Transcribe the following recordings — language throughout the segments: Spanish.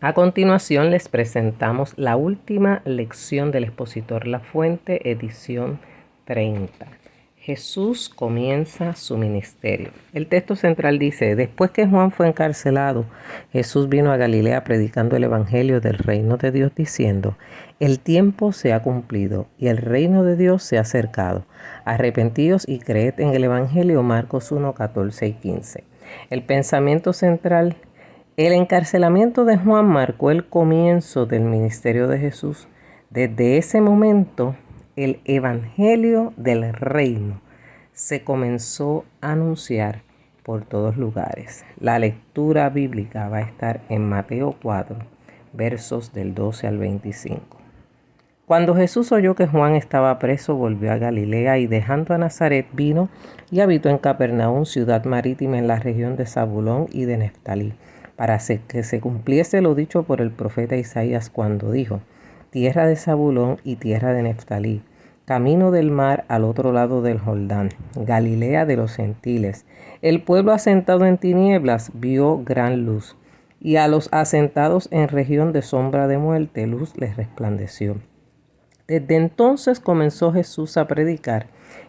A continuación les presentamos la última lección del expositor La Fuente, edición 30. Jesús comienza su ministerio. El texto central dice: después que Juan fue encarcelado, Jesús vino a Galilea predicando el evangelio del reino de Dios, diciendo: el tiempo se ha cumplido y el reino de Dios se ha acercado. Arrepentíos y creed en el evangelio. Marcos 1, 14 y 15. El pensamiento central: el encarcelamiento de Juan marcó el comienzo del ministerio de Jesús. Desde ese momento, el evangelio del reino se comenzó a anunciar por todos lugares. La lectura bíblica va a estar en Mateo 4, versos del 12 al 25. Cuando Jesús oyó que Juan estaba preso, volvió a Galilea y dejando a Nazaret vino y habitó en Capernaum, ciudad marítima en la región de Zabulón y de Neftalí, para que se cumpliese lo dicho por el profeta Isaías cuando dijo: tierra de Zabulón y tierra de Neftalí, camino del mar al otro lado del Jordán, Galilea de los gentiles. El pueblo asentado en tinieblas vio gran luz, y a los asentados en región de sombra de muerte luz les resplandeció. Desde entonces comenzó Jesús a predicar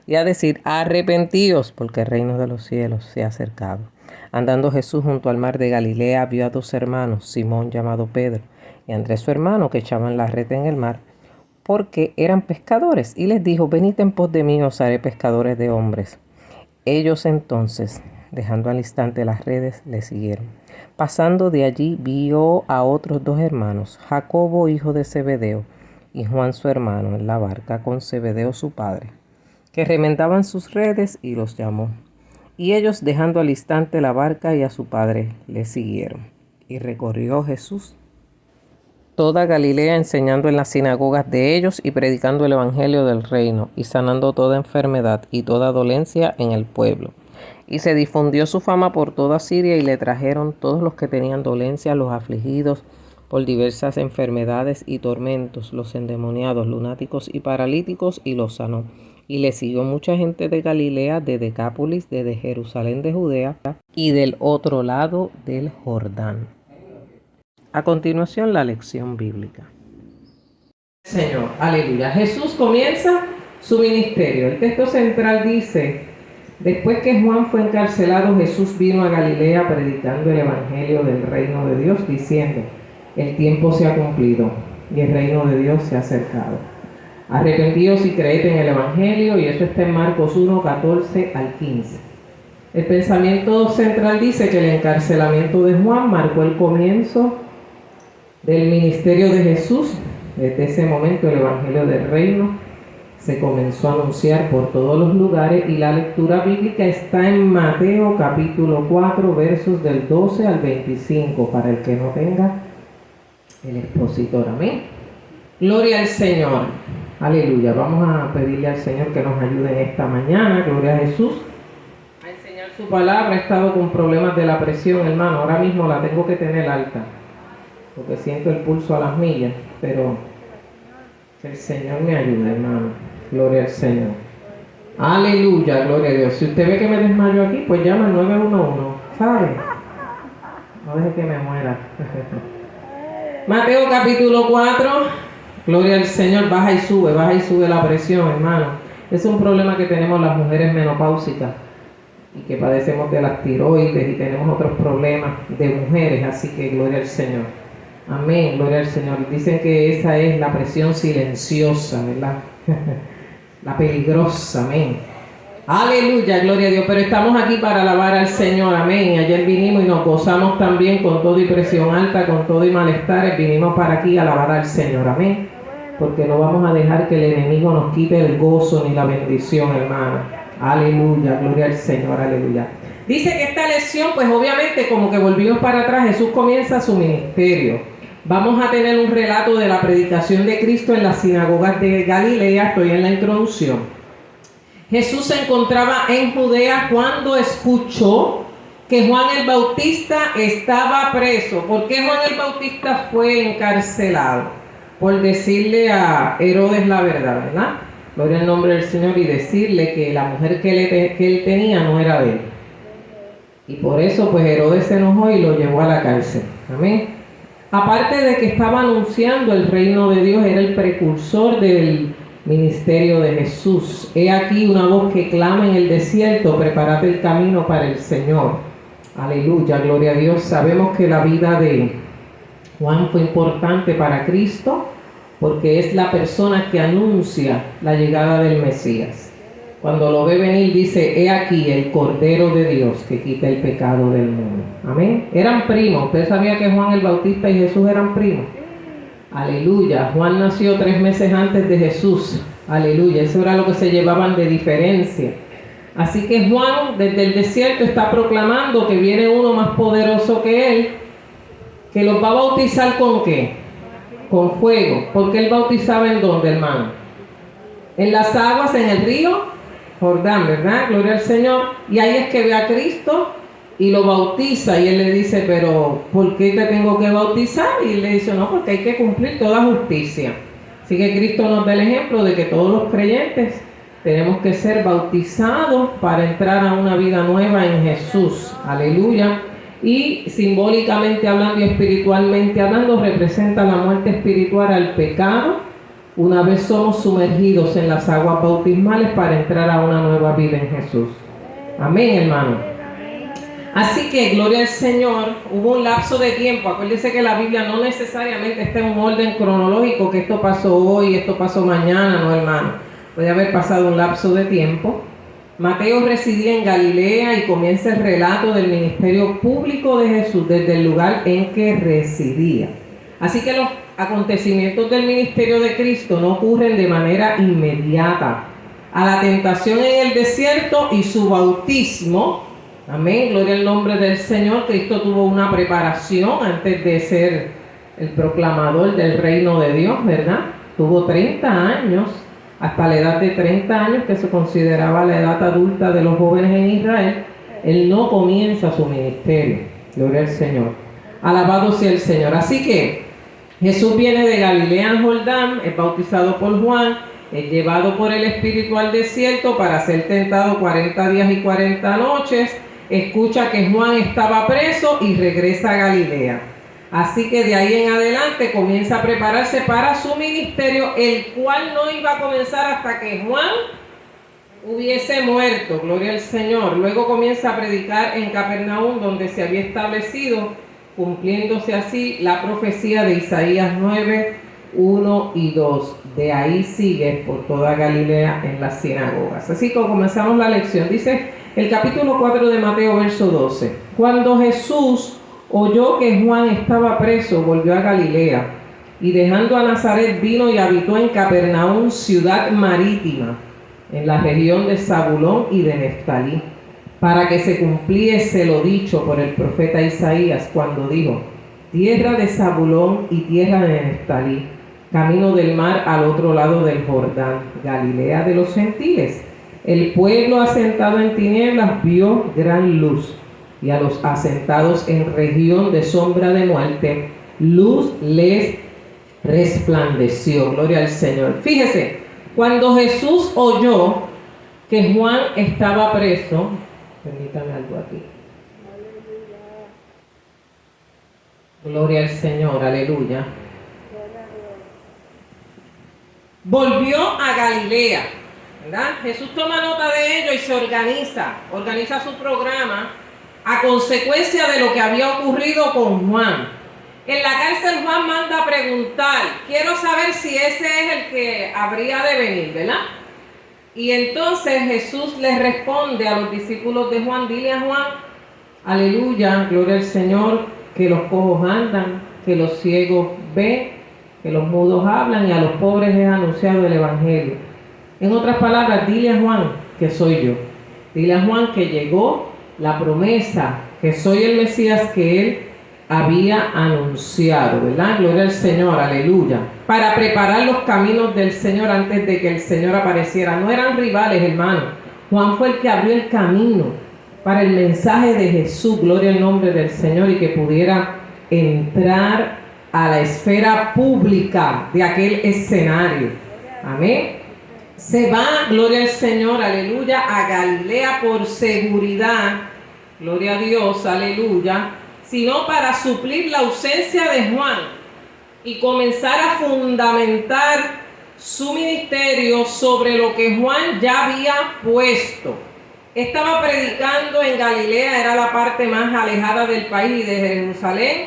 y a decir: arrepentíos, porque el reino de los cielos se ha acercado. Andando Jesús junto al mar de Galilea, vio a dos hermanos, Simón llamado Pedro y Andrés su hermano, que echaban la red en el mar, porque eran pescadores, y les dijo: venid en pos de mí, os haré pescadores de hombres. Ellos entonces, dejando al instante las redes, le siguieron. Pasando de allí, vio a otros dos hermanos, Jacobo hijo de Zebedeo y Juan su hermano, en la barca con Zebedeo su padre, que remendaban sus redes, y los llamó. Y ellos, dejando al instante la barca y a su padre, le siguieron. Y recorrió Jesús toda Galilea, enseñando en las sinagogas de ellos y predicando el evangelio del reino, y sanando toda enfermedad y toda dolencia en el pueblo. Y se difundió su fama por toda Siria, y le trajeron todos los que tenían dolencia, los afligidos por diversas enfermedades y tormentos, los endemoniados, lunáticos y paralíticos, y los sanó. Y le siguió mucha gente de Galilea, de Decápolis, de Jerusalén de Judea y del otro lado del Jordán. A continuación, la lección bíblica. Señor, aleluya. Jesús comienza su ministerio. El texto central dice: después que Juan fue encarcelado, Jesús vino a Galilea predicando el evangelio del reino de Dios, diciendo: el tiempo se ha cumplido y el reino de Dios se ha acercado. Arrepentíos y creed en el evangelio, y eso está en Marcos 1, 14 al 15. El pensamiento central dice que el encarcelamiento de Juan marcó el comienzo del ministerio de Jesús. Desde ese momento el evangelio del reino se comenzó a anunciar por todos los lugares, y la lectura bíblica está en Mateo capítulo 4, versos del 12 al 25, para el que no tenga el expositor. Amén. Gloria al Señor. Aleluya. Vamos a pedirle al Señor que nos ayude en esta mañana. Gloria a Jesús. A enseñar su palabra. He estado con problemas de la presión, hermano. Ahora mismo la tengo que tener alta, porque siento el pulso a las millas, pero que el Señor me ayude, hermano. Gloria al Señor. Aleluya, gloria a Dios. Si usted ve que me desmayo aquí, pues llama al 911, ¿sabe? No deje que me muera. Mateo capítulo 4. Gloria al Señor. Baja y sube la presión, hermano. Es un problema que tenemos las mujeres menopáusicas, y que padecemos de las tiroides, y tenemos otros problemas de mujeres, así que gloria al Señor. Amén, gloria al Señor. Dicen que esa es la presión silenciosa, ¿verdad? La peligrosa, amén. Aleluya, gloria a Dios. Pero estamos aquí para alabar al Señor, amén. Ayer vinimos y nos gozamos también con todo y presión alta, con todo y malestares. Vinimos para aquí a alabar al Señor, amén. Porque no vamos a dejar que el enemigo nos quite el gozo ni la bendición, hermano. Aleluya, gloria al Señor, aleluya. Dice que esta lección, pues obviamente como que volvimos para atrás, Jesús comienza su ministerio. Vamos a tener un relato de la predicación de Cristo en las sinagogas de Galilea. Estoy en la introducción. Jesús se encontraba en Judea cuando escuchó que Juan el Bautista estaba preso. ¿Por qué Juan el Bautista fue encarcelado? Por decirle a Herodes la verdad, ¿verdad? Gloria al nombre del Señor. Y decirle que la mujer que él tenía no era de él. Y por eso pues Herodes se enojó y lo llevó a la cárcel. Amén. Aparte de que estaba anunciando el reino de Dios, era el precursor del ministerio de Jesús. He aquí una voz que clama en el desierto, preparad el camino para el Señor. Aleluya, gloria a Dios. Sabemos que la vida de Juan fue importante para Cristo porque es la persona que anuncia la llegada del Mesías. Cuando lo ve venir dice, he aquí el Cordero de Dios que quita el pecado del mundo. Amén. Eran primos. ¿Usted sabía que Juan el Bautista y Jesús eran primos? Aleluya. Juan nació 3 meses antes de Jesús. Aleluya. Eso era lo que se llevaban de diferencia. Así que Juan desde el desierto está proclamando que viene uno más poderoso que él, que los va a bautizar ¿con qué? Con fuego. Porque él bautizaba ¿en dónde, hermano? En las aguas, en el río Jordán, ¿verdad? Gloria al Señor. Y ahí es que ve a Cristo y lo bautiza. Y él le dice, pero ¿por qué te tengo que bautizar? Y él le dice, no, porque hay que cumplir toda justicia. Así que Cristo nos da el ejemplo de que todos los creyentes tenemos que ser bautizados para entrar a una vida nueva en Jesús. Aleluya. Y simbólicamente hablando y espiritualmente hablando, representa la muerte espiritual al pecado, una vez somos sumergidos en las aguas bautismales para entrar a una nueva vida en Jesús. Amén, hermano. Así que, gloria al Señor, hubo un lapso de tiempo. Acuérdense que la Biblia no necesariamente está en un orden cronológico, que esto pasó hoy, esto pasó mañana, no, hermano. Puede haber pasado un lapso de tiempo. Mateo residía en Galilea y comienza el relato del ministerio público de Jesús desde el lugar en que residía. Así que los acontecimientos del ministerio de Cristo no ocurren de manera inmediata. A la tentación en el desierto y su bautismo, amén, gloria al nombre del Señor, Cristo tuvo una preparación antes de ser el proclamador del reino de Dios, ¿verdad? Tuvo 30 años, hasta la edad de 30 años, que se consideraba la edad adulta de los jóvenes en Israel. Él no comienza su ministerio, gloria al Señor. Alabado sea el Señor. Así que Jesús viene de Galilea al Jordán, es bautizado por Juan, es llevado por el Espíritu al desierto para ser tentado 40 días y 40 noches, escucha que Juan estaba preso y regresa a Galilea. Así que de ahí en adelante comienza a prepararse para su ministerio, el cual no iba a comenzar hasta que Juan hubiese muerto, gloria al Señor. Luego comienza a predicar en Capernaum, donde se había establecido, cumpliéndose así la profecía de Isaías 9, 1 y 2. De ahí sigue por toda Galilea en las sinagogas. Así que comenzamos la lección. Dice el capítulo 4 de Mateo, verso 12. Cuando Jesús oyó que Juan estaba preso, volvió a Galilea, y dejando a Nazaret vino y habitó en Capernaum, ciudad marítima, en la región de Zabulón y de Neftalí, para que se cumpliese lo dicho por el profeta Isaías cuando dijo, tierra de Zabulón y tierra de Neftalí, camino del mar al otro lado del Jordán, Galilea de los gentiles. El pueblo asentado en tinieblas vio gran luz, y a los asentados en región de sombra de muerte, luz les resplandeció. Gloria al Señor. Fíjese, cuando Jesús oyó que Juan estaba preso, permítame algo aquí. Gloria al Señor, aleluya. Volvió a Galilea, ¿verdad? Jesús toma nota de ello y se organiza su programa a consecuencia de lo que había ocurrido con Juan. En la cárcel Juan manda a preguntar, quiero saber si ese es el que habría de venir, ¿verdad? Y entonces Jesús les responde a los discípulos de Juan, dile a Juan, aleluya, gloria al Señor, que los cojos andan, que los ciegos ven, que los mudos hablan y a los pobres es anunciado el Evangelio. En otras palabras, dile a Juan que soy yo. Dile a Juan que llegó la promesa, que soy el Mesías que él había anunciado, ¿verdad? Gloria al Señor, aleluya. Para preparar los caminos del Señor antes de que el Señor apareciera. No eran rivales, hermano. Juan fue el que abrió el camino para el mensaje de Jesús, gloria al nombre del Señor, y que pudiera entrar a la esfera pública de aquel escenario. Amén. Se va, gloria al Señor, aleluya, a Galilea por seguridad, gloria a Dios, aleluya. sino para suplir la ausencia de Juan y comenzar a fundamentar su ministerio sobre lo que Juan ya había puesto. Estaba predicando en Galilea, era la parte más alejada del país, de Jerusalén,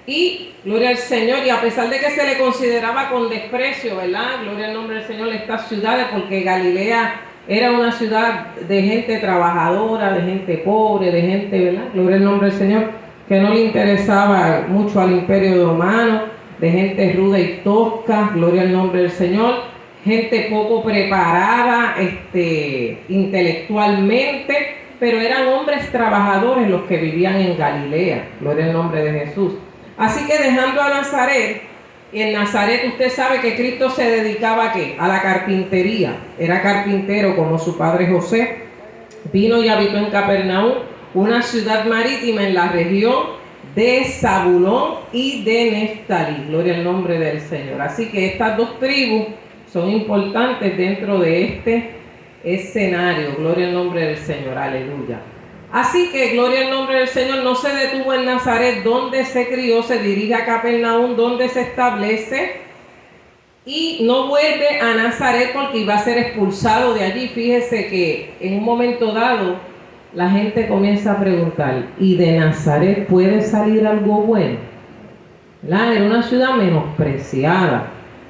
y gloria al Señor, y a pesar de que se le consideraba con desprecio, ¿verdad? Gloria al nombre del Señor, estas ciudades, porque Galilea era una ciudad de gente trabajadora, de gente pobre, de gente, ¿verdad? Gloria al nombre del Señor, que no le interesaba mucho al imperio romano, de gente ruda y tosca, gloria al nombre del Señor, gente poco preparada intelectualmente, pero eran hombres trabajadores los que vivían en Galilea, gloria al nombre de Jesús. Así que dejando a Nazaret, y en Nazaret usted sabe que Cristo se dedicaba ¿a qué? A la carpintería, era carpintero como su padre José, vino y habitó en Capernaum, una ciudad marítima en la región de Zabulón y de Neftalí, gloria al nombre del Señor. Así que estas dos tribus son importantes dentro de este escenario, gloria al nombre del Señor, aleluya. Así que, gloria al nombre del Señor, no se detuvo en Nazaret, donde se crió, se dirige a Capernaum, donde se establece, y no vuelve a Nazaret porque iba a ser expulsado de allí. Fíjese que en un momento dado, la gente comienza a preguntar, ¿y de Nazaret puede salir algo bueno? Era una ciudad menospreciada,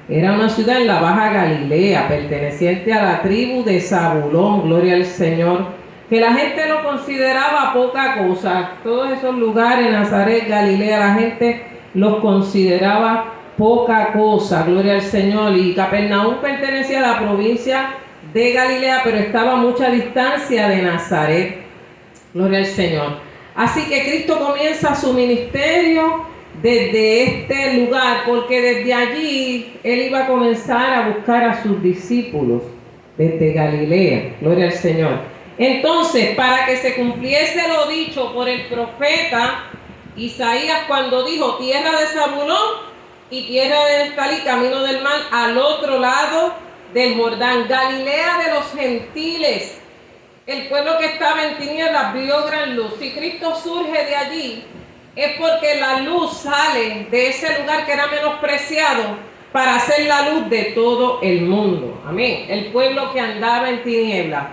era una ciudad en la Baja Galilea, perteneciente a la tribu de Zabulón, gloria al Señor, que la gente lo consideraba poca cosa. Todos esos lugares, Nazaret, Galilea, la gente los consideraba poca cosa, gloria al Señor. Y Capernaum pertenecía a la provincia de Galilea, pero estaba a mucha distancia de Nazaret, gloria al Señor. Así que Cristo comienza su ministerio desde este lugar, porque desde allí Él iba a comenzar a buscar a sus discípulos, desde Galilea, gloria al Señor. Entonces, para que se cumpliese lo dicho por el profeta Isaías cuando dijo, tierra de Zabulón y tierra de Neftalí, camino del mar, al otro lado del Jordán, Galilea de los gentiles, el pueblo que estaba en tinieblas vio gran luz. Si Cristo surge de allí, es porque la luz sale de ese lugar que era menospreciado para hacer la luz de todo el mundo. Amén. El pueblo que andaba en tinieblas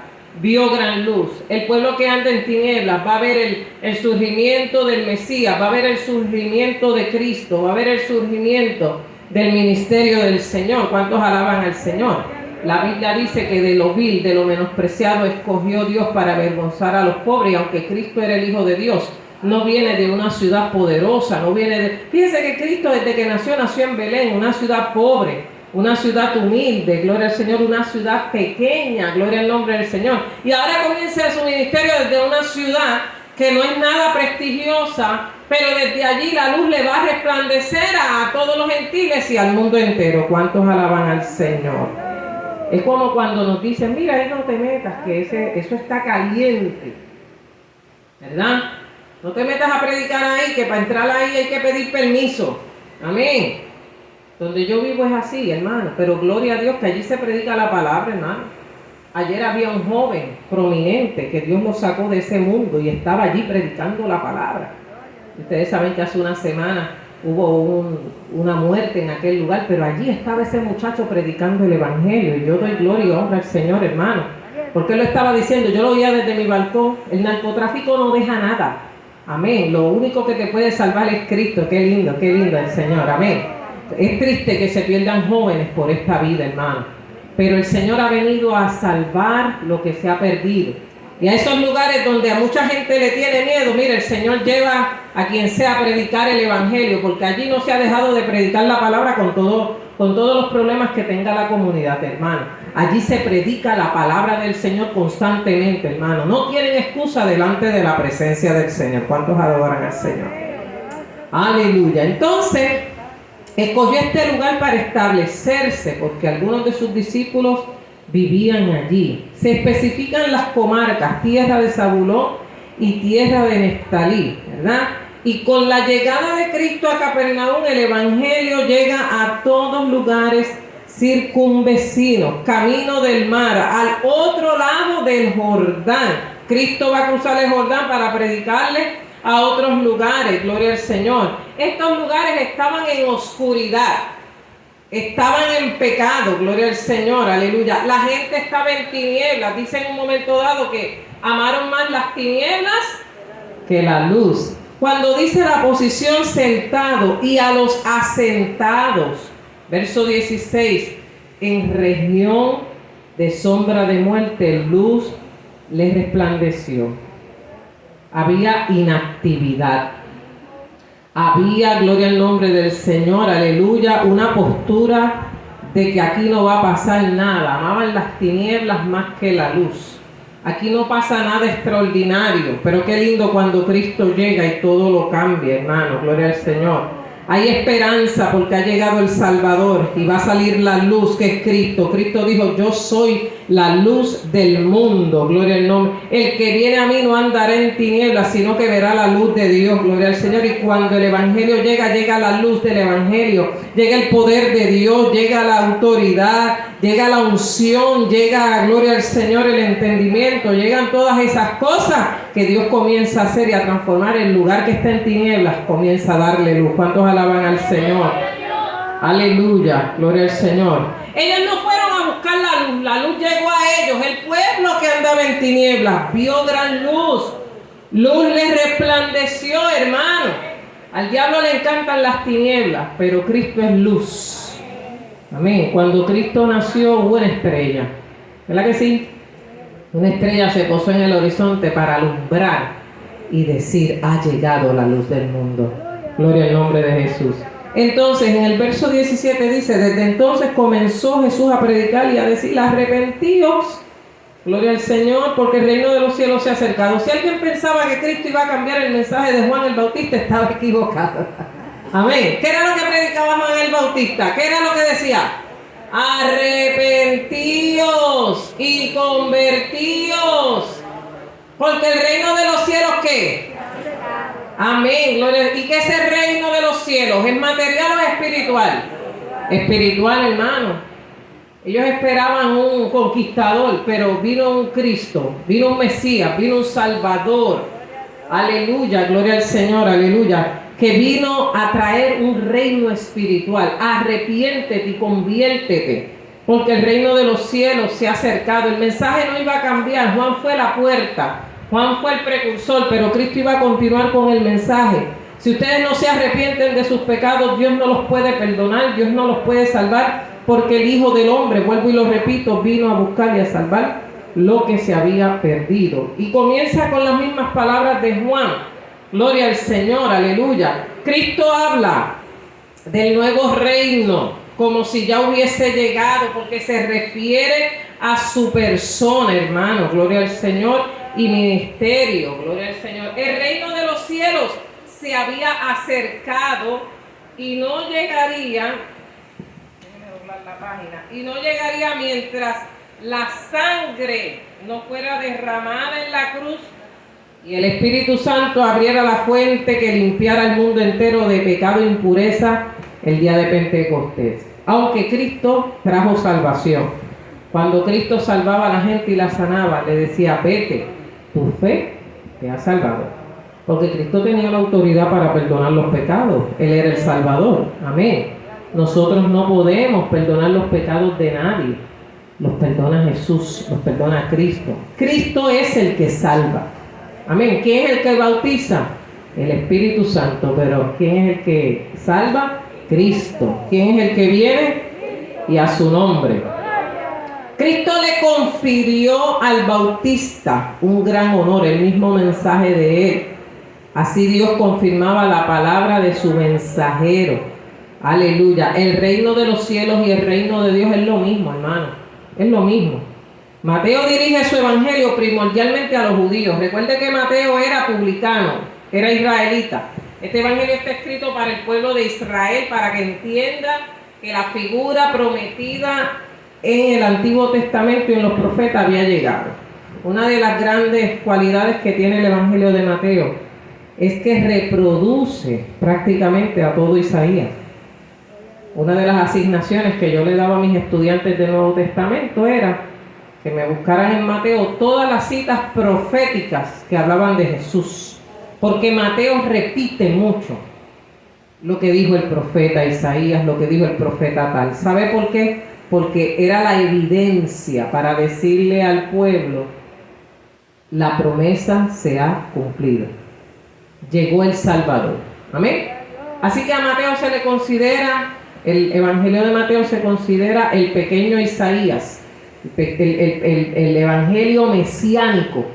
vio gran luz. El pueblo que anda en tinieblas va a ver el surgimiento del Mesías, va a ver el surgimiento de Cristo, va a ver el surgimiento del ministerio del Señor. ¿Cuántos alaban al Señor? La Biblia dice que de lo vil, de lo menospreciado, escogió Dios para avergonzar a los pobres. Y aunque Cristo era el Hijo de Dios, no viene de una ciudad poderosa, no viene de... Fíjense que Cristo desde que nació en Belén, una ciudad pobre, una ciudad humilde, gloria al Señor, una ciudad pequeña, gloria al nombre del Señor. Y ahora comienza su ministerio desde una ciudad que no es nada prestigiosa, pero desde allí la luz le va a resplandecer a todos los gentiles y al mundo entero. ¿Cuántos alaban al Señor? Es como cuando nos dicen, mira, ahí no te metas, que eso está caliente, ¿verdad? No te metas a predicar ahí, que para entrar ahí hay que pedir permiso. Amén. Donde yo vivo es así, hermano, pero gloria a Dios que allí se predica la palabra, hermano. Ayer había un joven prominente que Dios lo sacó de ese mundo y estaba allí predicando la palabra. Ustedes saben que hace una semana hubo una muerte en aquel lugar, pero allí estaba ese muchacho predicando el evangelio, y yo doy gloria y honra al Señor, hermano, porque él lo estaba diciendo, yo lo oía desde mi balcón, el narcotráfico no deja nada, amén, lo único que te puede salvar es Cristo. Qué lindo el Señor, amén. Es triste que se pierdan jóvenes por esta vida, hermano, pero el Señor ha venido a salvar lo que se ha perdido. Y a esos lugares donde a mucha gente le tiene miedo, mire, el Señor lleva a quien sea a predicar el evangelio, porque allí no se ha dejado de predicar la palabra con todos los problemas que tenga la comunidad, hermano. Allí se predica la palabra del Señor constantemente, hermano. No tienen excusa delante de la presencia del Señor. ¿Cuántos adoran al Señor? Aleluya. Entonces, escogió este lugar para establecerse, porque algunos de sus discípulos vivían allí. Se especifican las comarcas, tierra de Zabulón y tierra de Neftalí, ¿verdad? Y con la llegada de Cristo a Capernaum, el evangelio llega a todos lugares circunvecinos, camino del mar, al otro lado del Jordán. Cristo va a cruzar el Jordán para predicarle a otros lugares, gloria al Señor. Estos lugares estaban en oscuridad, estaban en pecado, gloria al Señor, aleluya. La gente estaba en tinieblas, dice en un momento dado que amaron más las tinieblas que la luz. Cuando dice la posición sentado y a los asentados, verso 16, en región de sombra de muerte, luz les resplandeció. Había inactividad. Había, gloria al nombre del Señor, aleluya, una postura de que aquí no va a pasar nada. Amaban las tinieblas más que la luz. Aquí no pasa nada extraordinario, pero qué lindo cuando Cristo llega y todo lo cambia, hermano, gloria al Señor. Hay esperanza porque ha llegado el Salvador y va a salir la luz que es Cristo. Cristo dijo, yo soy la luz del mundo, gloria al nombre. El que viene a mí no andará en tinieblas, sino que verá la luz de Dios, gloria al Señor. Y cuando el Evangelio llega, llega la luz del Evangelio, llega el poder de Dios, llega la autoridad, llega la unción, llega, gloria al Señor, el entendimiento, llegan todas esas cosas que Dios comienza a hacer y a transformar el lugar que está en tinieblas, comienza a darle luz. ¿Cuántos alaban al Señor? Aleluya, gloria al Señor. Ellos no fueron a buscar la luz llegó a ellos. El pueblo que andaba en tinieblas vio gran luz. Luz les resplandeció, hermano. Al diablo le encantan las tinieblas, pero Cristo es luz. Amén. Cuando Cristo nació hubo una estrella, ¿verdad que sí? Una estrella se posó en el horizonte para alumbrar y decir, ha llegado la luz del mundo. Gloria al nombre de Jesús. Entonces, en el verso 17 dice, desde entonces comenzó Jesús a predicar y a decir, arrepentíos, gloria al Señor, porque el reino de los cielos se ha acercado. Si alguien pensaba que Cristo iba a cambiar el mensaje de Juan el Bautista, estaba equivocado. Amén. ¿Qué era lo que predicaba Juan el Bautista? ¿Qué era lo que decía? Arrepentíos y convertíos, porque el reino de los cielos, ¿qué? Amén, gloria. ¿Y qué es el reino de los cielos? ¿Es material o es espiritual? Espiritual, hermano. Ellos esperaban un conquistador, pero vino un Cristo, vino un Mesías, vino un Salvador. Aleluya, gloria al Señor, aleluya. Que vino a traer un reino espiritual. Arrepiéntete y conviértete, porque el reino de los cielos se ha acercado. El mensaje no iba a cambiar. Juan fue la puerta, Juan fue el precursor, pero Cristo iba a continuar con el mensaje. Si ustedes no se arrepienten de sus pecados, Dios no los puede perdonar, Dios no los puede salvar, porque el Hijo del Hombre, vuelvo y lo repito, vino a buscar y a salvar lo que se había perdido. Y comienza con las mismas palabras de Juan. Gloria al Señor, aleluya. Cristo habla del nuevo reino como si ya hubiese llegado, porque se refiere a su persona, hermano. Gloria al Señor, y ministerio. Gloria al Señor. El reino de los cielos se había acercado y no llegaría, déjenme doblar la página, y no llegaría mientras la sangre no fuera derramada en la cruz y el Espíritu Santo abriera la fuente que limpiara el mundo entero de pecado e impureza el día de Pentecostés. Aunque Cristo trajo salvación. Cuando Cristo salvaba a la gente y la sanaba, le decía, vete, tu fe te ha salvado. Porque Cristo tenía la autoridad para perdonar los pecados. Él era el Salvador. Amén. Nosotros no podemos perdonar los pecados de nadie. Los perdona Jesús, los perdona Cristo. Cristo es el que salva. Amén. ¿Quién es el que bautiza? El Espíritu Santo. Pero ¿quién es el que salva? Cristo. ¿Quién es el que viene? Y a su nombre. Cristo le confirió al Bautista un gran honor, el mismo mensaje de él. Así Dios confirmaba la palabra de su mensajero. Aleluya. El reino de los cielos y el reino de Dios es lo mismo, hermano. Es lo mismo. Mateo dirige su evangelio primordialmente a los judíos. Recuerde que Mateo era publicano, era israelita. Este evangelio está escrito para el pueblo de Israel, para que entienda que la figura prometida en el Antiguo Testamento y en los profetas había llegado. Una de las grandes cualidades que tiene el evangelio de Mateo es que reproduce prácticamente a todo Isaías. Una de las asignaciones que yo le daba a mis estudiantes del Nuevo Testamento era que me buscaran en Mateo todas las citas proféticas que hablaban de Jesús. porque Mateo repite mucho lo que dijo el profeta Isaías, lo que dijo el profeta tal. ¿Sabe por qué? Porque era la evidencia para decirle al pueblo, la promesa se ha cumplido. Llegó el Salvador. Amén. Así que a Mateo se le considera, el Evangelio de Mateo se considera el pequeño Isaías, el Evangelio mesiánico,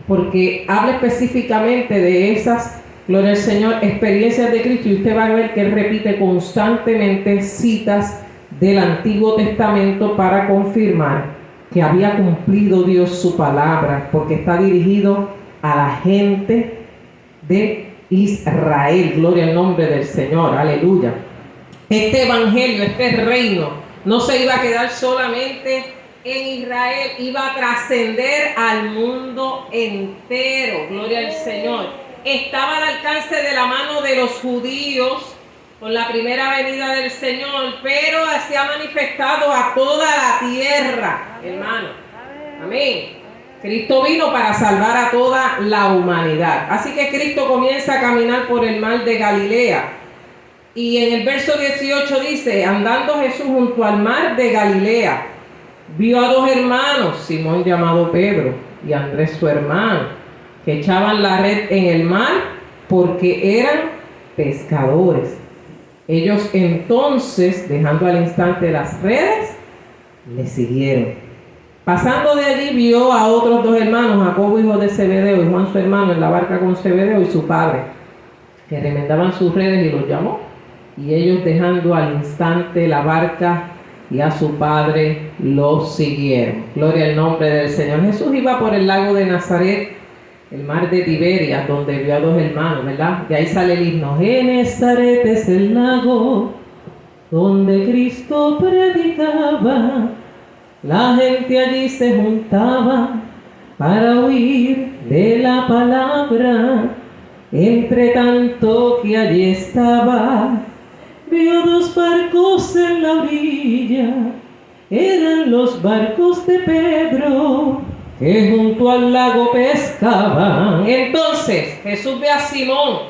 porque habla específicamente de esas, gloria al Señor, experiencias de Cristo, y usted va a ver que él repite constantemente citas del Antiguo Testamento para confirmar que había cumplido Dios su palabra, porque está dirigido a la gente de Israel. Gloria al nombre del Señor, aleluya. Este evangelio, este reino, no se iba a quedar solamente en Israel, iba a trascender al mundo entero. Gloria al Señor. Estaba al alcance de la mano de los judíos con la primera venida del Señor, pero se ha manifestado a toda la tierra, hermano. Amén. Cristo vino para salvar a toda la humanidad. Así que Cristo comienza a caminar por el mar de Galilea. Y en el verso 18 dice, andando Jesús junto al mar de Galilea, vio a dos hermanos, Simón llamado Pedro y Andrés su hermano, que echaban la red en el mar porque eran pescadores. Ellos entonces, dejando al instante las redes, le siguieron. Pasando de allí vio a otros dos hermanos, Jacobo hijo de Zebedeo y Juan su hermano, en la barca con Zebedeo y su padre, que remendaban sus redes, y los llamó. Y ellos, dejando al instante la barca y a su padre, los siguieron. Gloria al nombre del Señor. Jesús iba por el lago de Nazaret, el mar de Tiberias, donde vio a dos hermanos, ¿verdad? De ahí sale el himno. En Nazaret es el lago donde Cristo predicaba. La gente allí se juntaba para oír de la palabra. Entre tanto que allí estaba, vio dos barcos en la orilla. Eran los barcos de Pedro, que junto al lago pescaban. Entonces Jesús ve a Simón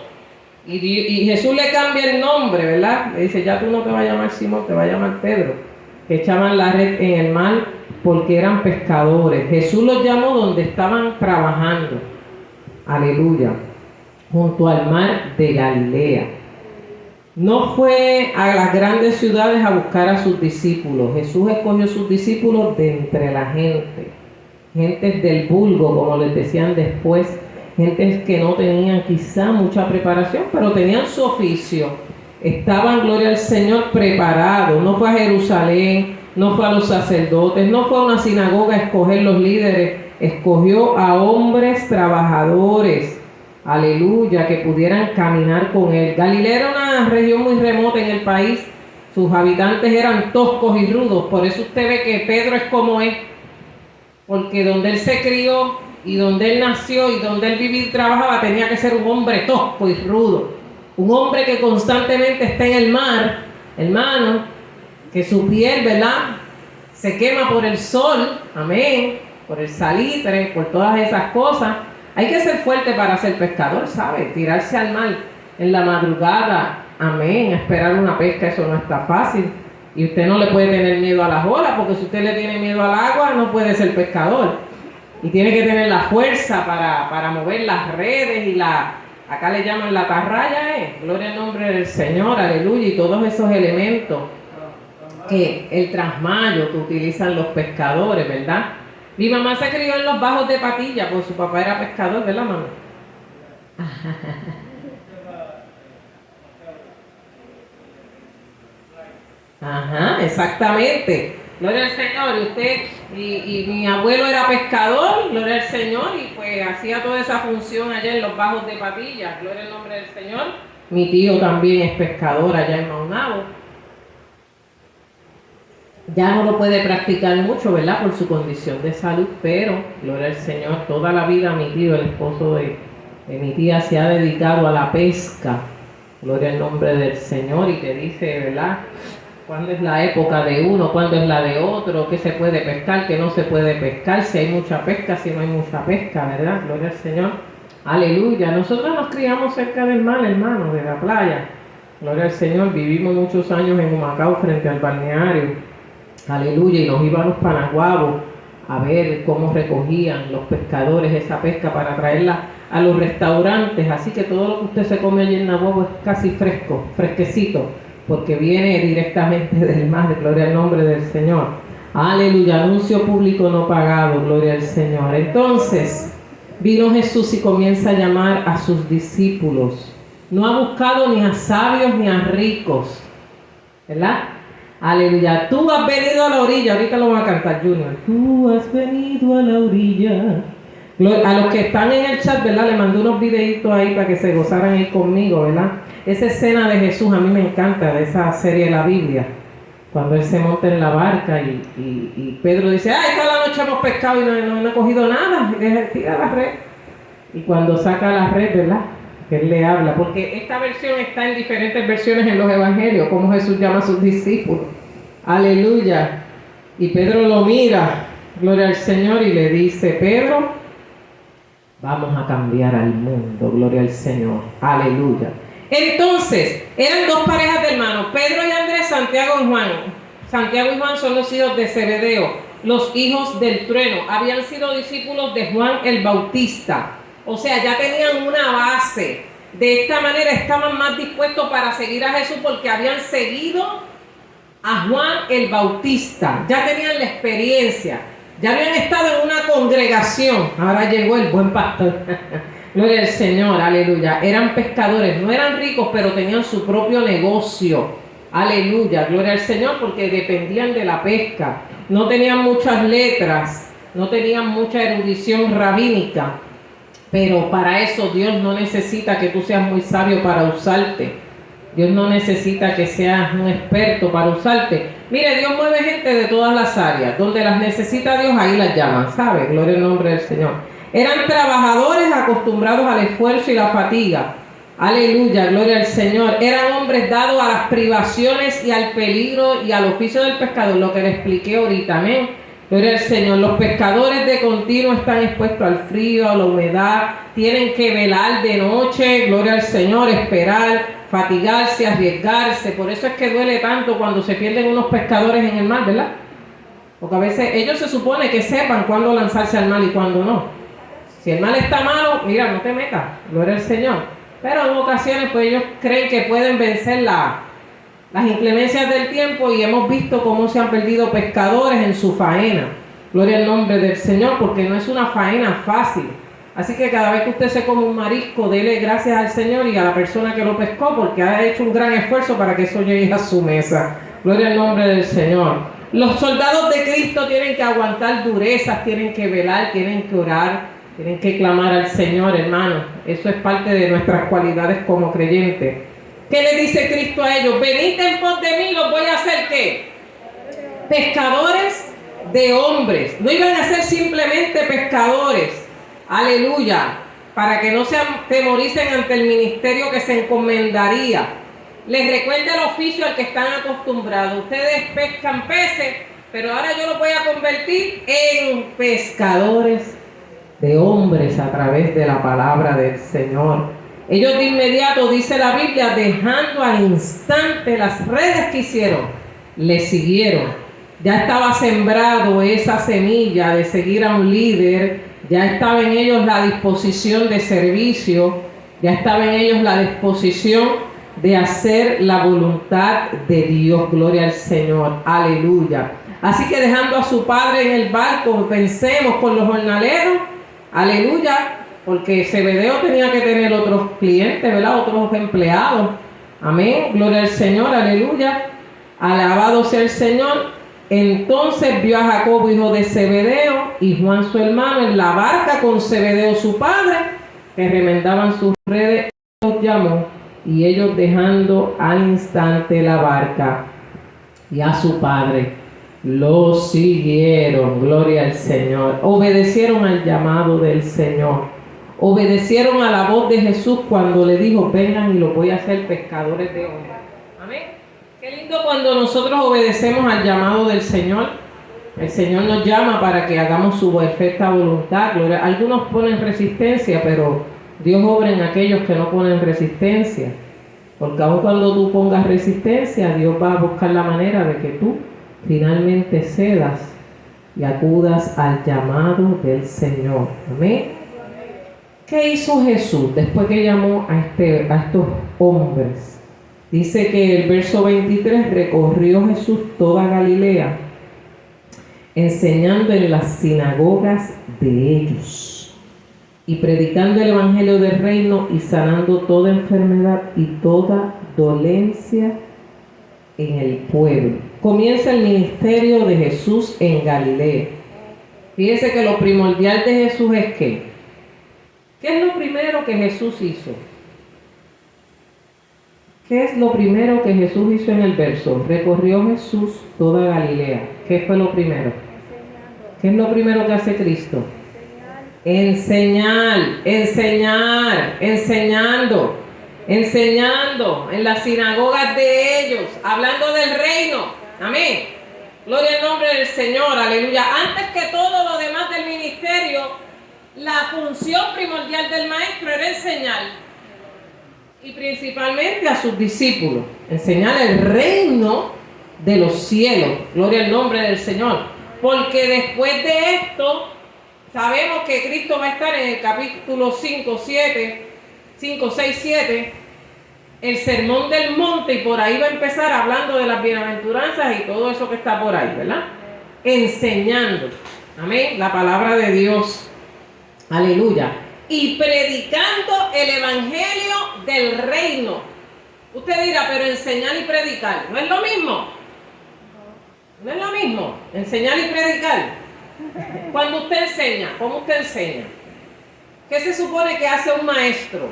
y Jesús le cambia el nombre, ¿verdad? Le dice, ya tú no te vas a llamar Simón, te vas a llamar Pedro. Que echaban la red en el mar porque eran pescadores. Jesús los llamó donde estaban trabajando. Aleluya. Junto al mar de Galilea. No fue a las grandes ciudades a buscar a sus discípulos. Jesús escogió sus discípulos de entre la gente. Gentes del vulgo, como les decían después. Gentes que no tenían quizá mucha preparación, pero tenían su oficio. Estaban, gloria al Señor, preparados. No fue a Jerusalén, no fue a los sacerdotes, no fue a una sinagoga a escoger los líderes. Escogió a hombres trabajadores, aleluya, que pudieran caminar con él. Galilea era una región muy remota en el país. Sus habitantes eran toscos y rudos. Por eso usted ve que Pedro es como es. Porque donde él se crió y donde él nació y donde él vivía y trabajaba, tenía que ser un hombre tosco y rudo. Un hombre que constantemente está en el mar, hermano, que su piel, ¿verdad?, se quema por el sol, amén, por el salitre, por todas esas cosas. Hay que ser fuerte para ser pescador, ¿sabe? Tirarse al mar en la madrugada, amén, esperar una pesca, eso no está fácil. Y usted no le puede tener miedo a las olas, porque si usted le tiene miedo al agua, no puede ser pescador. Y tiene que tener la fuerza para mover las redes y acá le llaman la atarraya, gloria al nombre del Señor, aleluya, y todos esos elementos que el trasmayo que utilizan los pescadores, ¿verdad? Mi mamá se crió en los bajos de Patilla, pues su papá era pescador, ¿verdad, mamá? Ajá, exactamente. Gloria al Señor. Y usted, y mi abuelo era pescador, gloria al Señor, y pues hacía toda esa función allá en los bajos de Patilla, gloria al nombre del Señor. Mi tío también es pescador allá en Maunabo. Ya no lo puede practicar mucho, ¿verdad? Por su condición de salud, pero, gloria al Señor, toda la vida mi tío, el esposo de mi tía, se ha dedicado a la pesca. Gloria al nombre del Señor, y que dice, ¿verdad?, cuándo es la época de uno, cuándo es la de otro, qué se puede pescar, qué no se puede pescar, si hay mucha pesca, si no hay mucha pesca, ¿verdad? Gloria al Señor. Aleluya. Nosotros nos criamos cerca del mar, hermano, de la playa. Gloria al Señor. Vivimos muchos años en Humacao frente al balneario. Aleluya. Y nos íbamos para Naguabo a ver cómo recogían los pescadores esa pesca para traerla a los restaurantes. Así que todo lo que usted se come allí en Naguabo es casi fresco, fresquecito, porque viene directamente del mar. Gloria al nombre del Señor. Aleluya. Anuncio público no pagado. Gloria al Señor. Entonces vino Jesús y comienza a llamar a sus discípulos. No ha buscado ni a sabios ni a ricos, ¿verdad? Aleluya. Tú has venido a la orilla. Ahorita lo va a cantar Junior. Tú has venido a la orilla. A los que están en el chat, ¿verdad? Le mandé unos videitos ahí para que se gozaran ahí conmigo, ¿verdad? Esa escena de Jesús a mí me encanta, de esa serie de la Biblia. Cuando él se monta en la barca y Pedro dice, ay, toda la noche hemos pescado y no he cogido nada, y tira la red. Y cuando saca la red, ¿verdad? Que él le habla, porque esta versión está en diferentes versiones en los evangelios, como Jesús llama a sus discípulos. Aleluya. Y Pedro lo mira, gloria al Señor, y le dice, Pedro, vamos a cambiar al mundo, gloria al Señor. Aleluya. Entonces, eran dos parejas de hermanos, Pedro y Andrés, Santiago y Juan. Santiago y Juan son los hijos de Zebedeo, los hijos del trueno. Habían sido discípulos de Juan el Bautista. O sea, ya tenían una base. De esta manera estaban más dispuestos para seguir a Jesús porque habían seguido a Juan el Bautista. Ya tenían la experiencia. Ya habían estado en una congregación. Ahora llegó el buen pastor. Gloria al Señor, aleluya. Eran pescadores, no eran ricos, pero tenían su propio negocio. Aleluya, gloria al Señor, porque dependían de la pesca. No tenían muchas letras, no tenían mucha erudición rabínica. Pero para eso Dios no necesita que tú seas muy sabio para usarte. Dios no necesita que seas un experto para usarte. Mire, Dios mueve gente de todas las áreas. Donde las necesita Dios, ahí las llama, ¿sabe? Gloria al nombre del Señor. Eran trabajadores acostumbrados al esfuerzo y la fatiga. Aleluya, gloria al Señor. Eran hombres dados a las privaciones y al peligro y al oficio del pescador, lo que le expliqué ahorita, amén. Gloria al Señor. Los pescadores de continuo están expuestos al frío, a la humedad, tienen que velar de noche, gloria al Señor, esperar, fatigarse, arriesgarse. Por eso es que duele tanto cuando se pierden unos pescadores en el mar, ¿verdad? Porque a veces ellos se supone que sepan cuándo lanzarse al mar y cuándo no. Si el mar está malo, mira, no te metas, gloria al Señor. Pero en ocasiones pues ellos creen que pueden vencer las inclemencias del tiempo y hemos visto cómo se han perdido pescadores en su faena. Gloria al nombre del Señor, porque no es una faena fácil. Así que cada vez que usted se come un marisco, dele gracias al Señor y a la persona que lo pescó, porque ha hecho un gran esfuerzo para que eso llegue a su mesa. Gloria al nombre del Señor. Los soldados de Cristo tienen que aguantar durezas, tienen que velar, tienen que orar, tienen que clamar al Señor, hermano. Eso es parte de nuestras cualidades como creyentes. ¿Qué le dice Cristo a ellos? Venid en pos de mí, los voy a hacer ¿qué? Pescadores de hombres. No iban a ser simplemente pescadores. Aleluya. Para que no se atemoricen ante el ministerio que se encomendaría. Les recuerda el oficio al que están acostumbrados. Ustedes pescan peces, pero ahora yo los voy a convertir en pescadores de hombres a través de la palabra del Señor. Ellos de inmediato, dice la Biblia, dejando al instante las redes que hicieron, le siguieron. Ya estaba sembrado esa semilla de seguir a un líder, ya estaba en ellos la disposición de servicio, ya estaba en ellos la disposición de hacer la voluntad de Dios. Gloria al Señor, aleluya. Así que dejando a su padre en el barco, pensemos con los jornaleros, aleluya, porque Zebedeo tenía que tener otros clientes, ¿verdad? Otros empleados. Amén. Gloria al Señor, aleluya. Alabado sea el Señor. Entonces vio a Jacobo, hijo de Zebedeo, y Juan su hermano en la barca con Zebedeo su padre, que remendaban sus redes. Los llamó, y ellos dejando al instante la barca y a su padre, lo siguieron. Gloria al Señor. Obedecieron al llamado del Señor. Obedecieron a la voz de Jesús cuando le dijo, vengan y los voy a hacer pescadores de hombres. Amén. Qué lindo cuando nosotros obedecemos al llamado del Señor. El Señor nos llama para que hagamos su perfecta voluntad. Algunos ponen resistencia, pero Dios obra en aquellos que no ponen resistencia. Porque aun cuando tú pongas resistencia, Dios va a buscar la manera de que tú finalmente cedas y acudas al llamado del Señor. Amén. ¿Qué hizo Jesús después que llamó a estos hombres? Dice que el verso 23, recorrió Jesús toda Galilea, enseñando en las sinagogas de ellos y predicando el evangelio del reino y sanando toda enfermedad y toda dolencia en el pueblo. Comienza el ministerio de Jesús en Galilea. Fíjese que lo primordial de Jesús es ¿qué? ¿Qué es lo primero que Jesús hizo? ¿Qué es lo primero que Jesús hizo en el verso? Recorrió Jesús toda Galilea. ¿Qué fue lo primero? ¿Qué es lo primero que hace Cristo? Enseñando en las sinagogas de ellos, hablando del reino. Amén. Gloria al nombre del Señor, aleluya. Antes que todo lo demás del ministerio, la función primordial del maestro era enseñar. Y principalmente a sus discípulos, enseñar el reino de los cielos. Gloria al nombre del Señor. Porque después de esto, sabemos que Cristo va a estar en el capítulo 5, 6, 7, el sermón del monte, y por ahí va a empezar hablando de las bienaventuranzas y todo eso que está por ahí, ¿verdad? Enseñando, amén, la palabra de Dios, aleluya, y predicando el evangelio del reino. Usted dirá, pero enseñar y predicar, ¿no es lo mismo? ¿No es lo mismo? Enseñar y predicar. Cuando usted enseña, ¿cómo usted enseña? ¿Qué se supone que hace un maestro?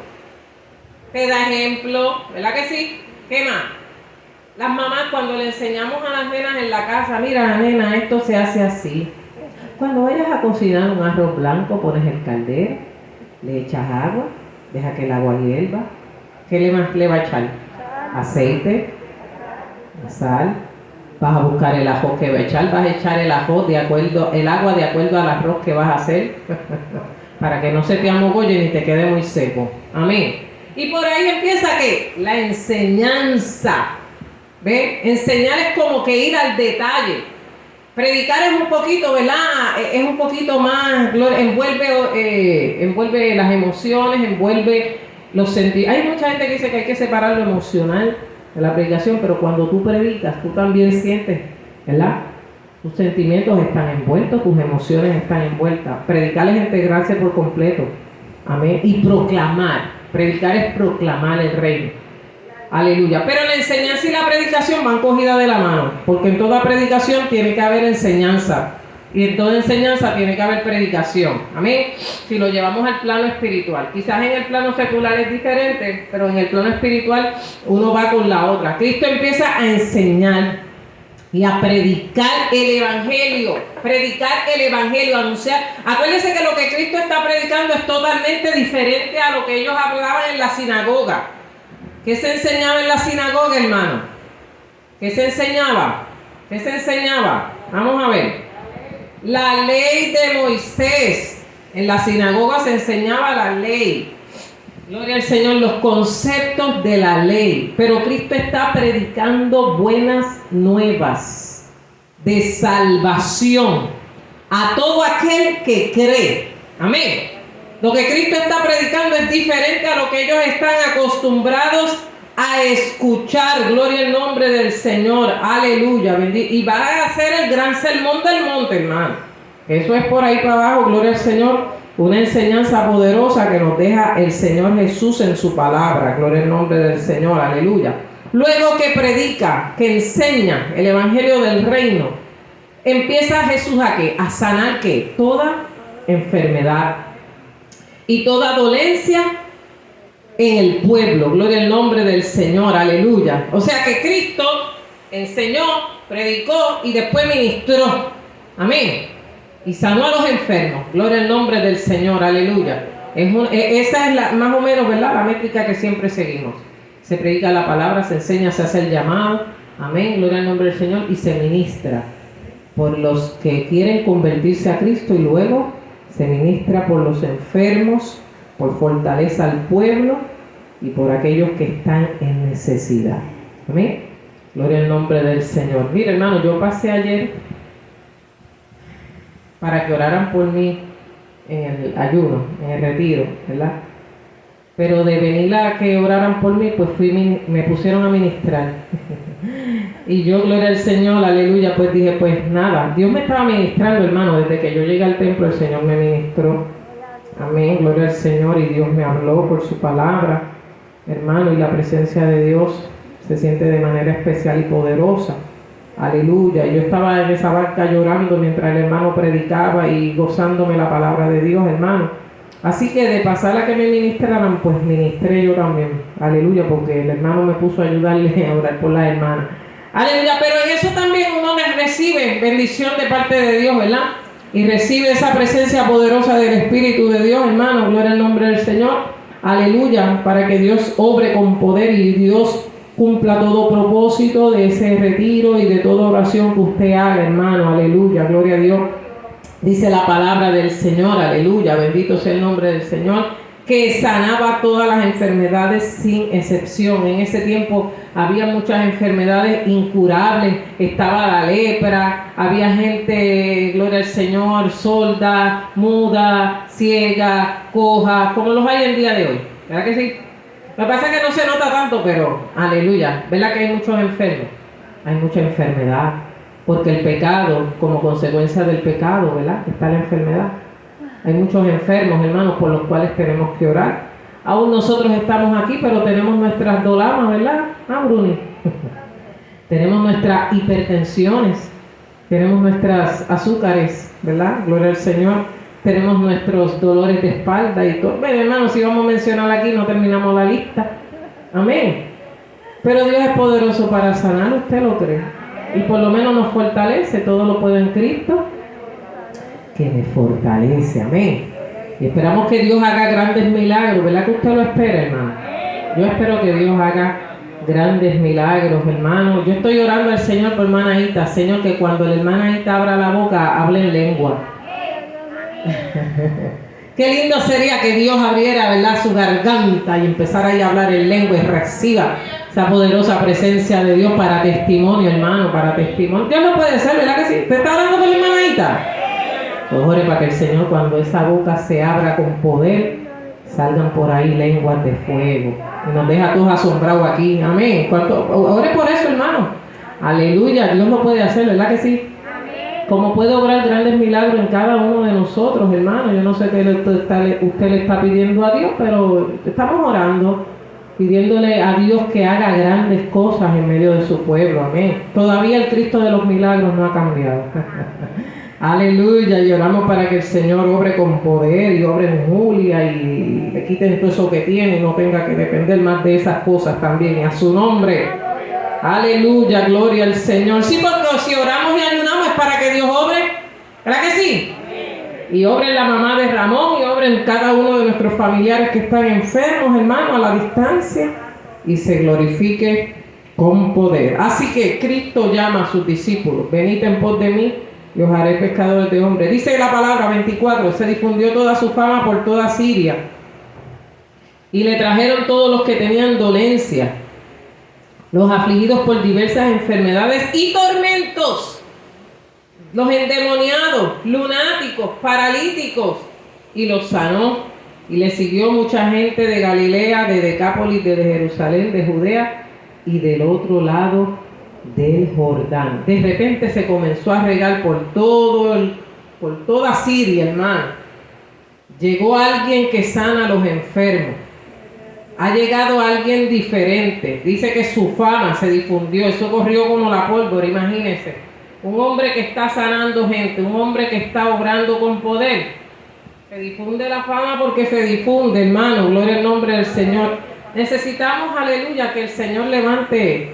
Te da ejemplo, ¿verdad que sí? ¿Qué más? Las mamás, cuando le enseñamos a las nenas en la casa, mira nena, esto se hace así. Cuando vayas a cocinar un arroz blanco, pones el caldero, le echas agua, deja que el agua hierva. ¿Qué más le va a echar? Aceite, sal. Vas a buscar el ajo que va a echar, vas a echar el agua de acuerdo al arroz que vas a hacer, para que no se te amogolle ni te quede muy seco. Amén. Y por ahí empieza ¿qué? La enseñanza. ¿Ve? Enseñar es como que ir al detalle. Predicar es un poquito, ¿verdad? Es un poquito más, envuelve las emociones, envuelve los sentidos. Hay mucha gente que dice que hay que separar lo emocional de la predicación, pero cuando tú predicas, tú también sientes, ¿verdad? Tus sentimientos están envueltos, tus emociones están envueltas. Predicar es integrarse por completo. Amén. Y proclamar. Predicar es proclamar el reino. Aleluya. Pero la enseñanza y la predicación van cogidas de la mano, porque en toda predicación tiene que haber enseñanza. Y en toda enseñanza tiene que haber predicación. Amén. Si lo llevamos al plano espiritual. Quizás en el plano secular es diferente, pero en el plano espiritual uno va con la otra. Cristo empieza a enseñar y a predicar el evangelio. Predicar el evangelio, anunciar. Acuérdense que lo que Cristo está predicando es totalmente diferente a lo que ellos hablaban en la sinagoga. ¿Qué se enseñaba en la sinagoga, hermano? ¿Qué se enseñaba? ¿Qué se enseñaba? Vamos a ver. La ley de Moisés. En la sinagoga se enseñaba la ley. Gloria al Señor, los conceptos de la ley. Pero Cristo está predicando buenas nuevas de salvación a todo aquel que cree. Amén. Lo que Cristo está predicando es diferente a lo que ellos están acostumbrados a escuchar. Gloria al nombre del Señor. Aleluya. Y va a hacer el gran sermón del monte, hermano. Eso es por ahí para abajo. Gloria al Señor. Una enseñanza poderosa que nos deja el Señor Jesús en su palabra. Gloria al nombre del Señor. Aleluya. Luego que predica, que enseña el evangelio del reino, empieza Jesús a ¿qué? A sanar ¿qué? Toda enfermedad y toda dolencia en el pueblo. Gloria al nombre del Señor, aleluya. O sea que Cristo enseñó, predicó y después ministró. Amén. Y sanó a los enfermos. Gloria al nombre del Señor, aleluya. Esa es más o menos, ¿verdad? La métrica que siempre seguimos. Se predica la palabra, se enseña, se hace el llamado. Amén, gloria al nombre del Señor. Y se ministra por los que quieren convertirse a Cristo, y luego se ministra por los enfermos, por fortaleza al pueblo y por aquellos que están en necesidad. Amén. Gloria al nombre del Señor. Mire, hermano, yo pasé ayer para que oraran por mí en el ayuno, en el retiro, ¿verdad? Pero de venir a que oraran por mí, pues me pusieron a ministrar. Y yo, gloria al Señor, aleluya, pues dije, pues nada, Dios me estaba ministrando, hermano, desde que yo llegué al templo, el Señor me ministró. Amén, gloria al Señor, y Dios me habló por su palabra, hermano, y la presencia de Dios se siente de manera especial y poderosa. Aleluya. Yo estaba en esa barca llorando mientras el hermano predicaba y gozándome la palabra de Dios, hermano. Así que de pasar a que me ministraran, pues ministré yo también. Aleluya, porque el hermano me puso a ayudarle a orar por las hermanas. Aleluya, pero en eso también uno recibe bendición de parte de Dios, ¿verdad? Y recibe esa presencia poderosa del Espíritu de Dios, hermano. Gloria al nombre del Señor. Aleluya, para que Dios obre con poder y Dios cumpla todo propósito de ese retiro y de toda oración que usted haga, hermano. Aleluya, gloria a Dios. Dice la palabra del Señor, aleluya, bendito sea el nombre del Señor, que sanaba todas las enfermedades sin excepción. En ese tiempo había muchas enfermedades incurables, estaba la lepra, había gente, gloria al Señor, sorda, muda, ciega, coja, como los hay el día de hoy, ¿verdad que sí? Lo que pasa es que no se nota tanto, pero aleluya, ¿verdad que hay muchos enfermos? Hay mucha enfermedad, porque el pecado, como consecuencia del pecado, ¿verdad? Está la enfermedad. Hay muchos enfermos, hermanos, por los cuales tenemos que orar. Aún nosotros estamos aquí, pero tenemos nuestras dolamas, ¿verdad? Bruni. Tenemos nuestras hipertensiones, tenemos nuestras azúcares, ¿verdad? Gloria al Señor. Tenemos nuestros dolores de espalda y todo. Bueno, hermanos, si vamos a mencionar aquí, no terminamos la lista. Amén. Pero Dios es poderoso para sanar, ¿usted lo cree? Y por lo menos nos fortalece, todo lo puedo en Cristo, que me fortalece, amén. Y esperamos que Dios haga grandes milagros, ¿verdad que usted lo espera, hermano? Yo espero que Dios haga grandes milagros, hermano. Yo estoy orando al Señor por hermana Ita, Señor, que cuando la hermana Ita abra la boca, hable en lengua. Qué lindo sería que Dios abriera, ¿verdad?, su garganta y empezara a hablar en lengua y reciba esa poderosa presencia de Dios para testimonio, hermano, para testimonio. Dios lo puede hacer, ¿verdad que sí? ¿Te está hablando con la hermanita? Pues ore para que el Señor, cuando esa boca se abra con poder, salgan por ahí lenguas de fuego. Y nos deja a todos asombrados aquí. Amén. Ore por eso, hermano. Aleluya. Dios lo puede hacer, ¿verdad que sí? Como puede obrar grandes milagros en cada uno de nosotros, hermano. Yo no sé qué usted le está pidiendo a Dios, pero estamos orando, pidiéndole a Dios que haga grandes cosas en medio de su pueblo. Amén. Todavía el Cristo de los milagros no ha cambiado. Aleluya. Y oramos para que el Señor obre con poder y obre en Julia y le quiten todo eso que tiene y no tenga que depender más de esas cosas también. Y a su nombre. Aleluya, gloria al Señor. Sí, porque si oramos y ayunamos es para que Dios obre, ¿verdad que sí? Y obre en la mamá de Ramón y obre en cada uno de nuestros familiares que están enfermos, hermano, a la distancia, y se glorifique con poder. Así que Cristo llama a sus discípulos: venid en pos de mí y os haré pescadores de hombres. Dice la palabra 24, se difundió toda su fama por toda Siria y le trajeron todos los que tenían dolencia, los afligidos por diversas enfermedades y tormentos, los endemoniados, lunáticos, paralíticos, y los sanó. Y le siguió mucha gente de Galilea, de Decápolis, de Jerusalén, de Judea y del otro lado del Jordán. De repente se comenzó a regar por toda Siria, hermano. Llegó alguien que sana a los enfermos. Ha llegado alguien diferente. Dice que su fama se difundió. Eso corrió como la pólvora, imagínense. Un hombre que está sanando gente, un hombre que está obrando con poder. Se difunde la fama porque se difunde, hermano. Gloria al nombre del Señor. Necesitamos, aleluya, que el Señor levante,